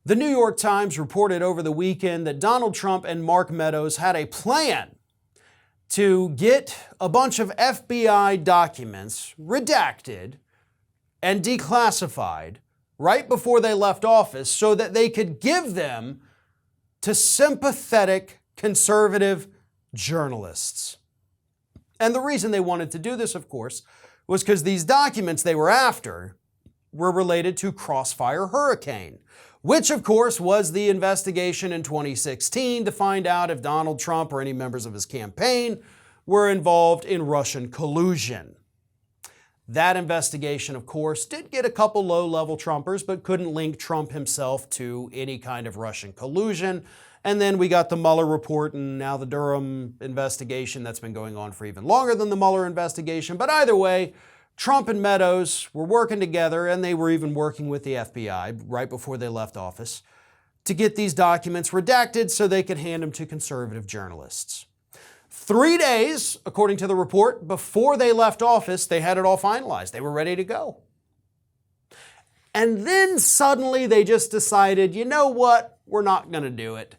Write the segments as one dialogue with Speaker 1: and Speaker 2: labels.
Speaker 1: The New York Times reported over the weekend that Donald Trump and Mark Meadows had a plan to get a bunch of FBI documents redacted and declassified right before they left office so that they could give them to sympathetic conservative journalists. And the reason they wanted to do this, of course, was because these documents they were after were related to Crossfire Hurricane, which of course was the investigation in 2016 to find out if Donald Trump or any members of his campaign were involved in Russian collusion. That investigation, of course, did get a couple low-level Trumpers, but couldn't link Trump himself to any kind of Russian collusion. And then we got the Mueller report and now the Durham investigation that's been going on for even longer than the Mueller investigation. But either way, Trump and Meadows were working together, and they were even working with the FBI right before they left office to get these documents redacted so they could hand them to conservative journalists. 3 days, according to the report, before they left office, they had it all finalized. They were ready to go. And then suddenly they just decided, you know what, we're not going to do it.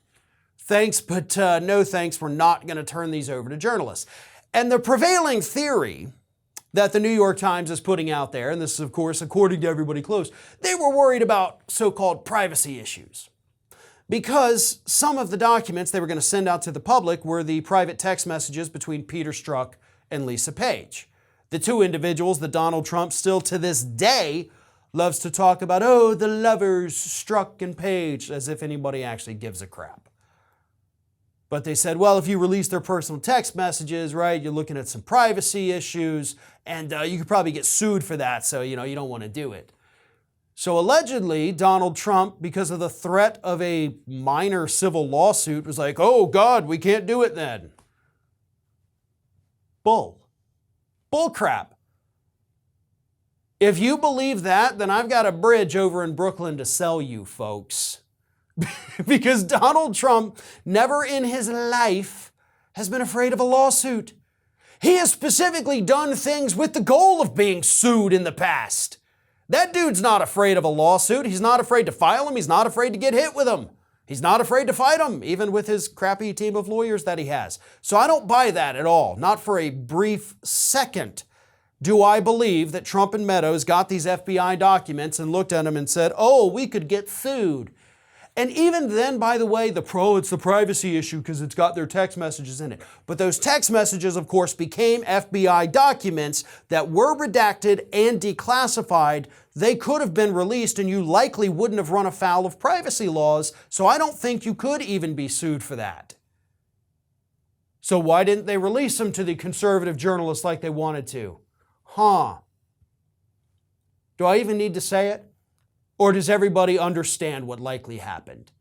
Speaker 1: Thanks, but no thanks, we're not going to turn these over to journalists. And the prevailing theory that the New York Times is putting out there, and this is, of course, according to everybody close, they were worried about so-called privacy issues. Because some of the documents they were going to send out to the public were the private text messages between Peter Strzok and Lisa Page, the two individuals that Donald Trump still to this day loves to talk about, oh, the lovers, Strzok and Page, as if anybody actually gives a crap. But they said, well, if you release their personal text messages, right, you're looking at some privacy issues, and you could probably get sued for that, so, you don't want to do it. So allegedly, Donald Trump, because of the threat of a minor civil lawsuit, was like, oh, God, we can't do it then. Bull crap. If you believe that, then I've got a bridge over in Brooklyn to sell you, folks. Because Donald Trump never in his life has been afraid of a lawsuit. He has specifically done things with the goal of being sued in the past. That dude's not afraid of a lawsuit. He's not afraid to file them. He's not afraid to get hit with them. He's not afraid to fight them, even with his crappy team of lawyers that he has. So I don't buy that at all. Not for a brief second do I believe that Trump and Meadows got these FBI documents and looked at them and said, oh, we could get sued. And even then, by the way, it's the privacy issue because it's got their text messages in it. But those text messages, of course, became FBI documents that were redacted and declassified. They could have been released and you likely wouldn't have run afoul of privacy laws. So I don't think you could even be sued for that. So why didn't they release them to the conservative journalists like they wanted to? Do I even need to say it? Or does everybody understand what likely happened?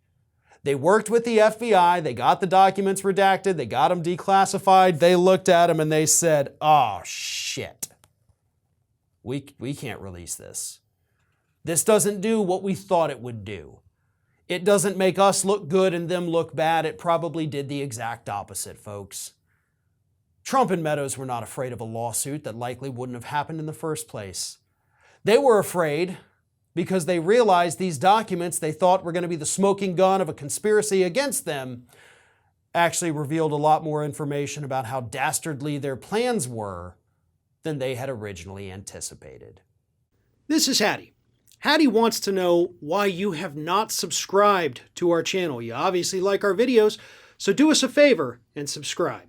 Speaker 1: They worked with the FBI, they got the documents redacted, they got them declassified, they looked at them and they said, oh shit, we can't release this. This doesn't do what we thought it would do. It doesn't make us look good and them look bad. It probably did the exact opposite, folks. Trump and Meadows were not afraid of a lawsuit that likely wouldn't have happened in the first place. They were afraid because they realized these documents they thought were going to be the smoking gun of a conspiracy against them actually revealed a lot more information about how dastardly their plans were than they had originally anticipated. This is Hattie. Hattie wants to know why you have not subscribed to our channel. You obviously like our videos, so do us a favor and subscribe.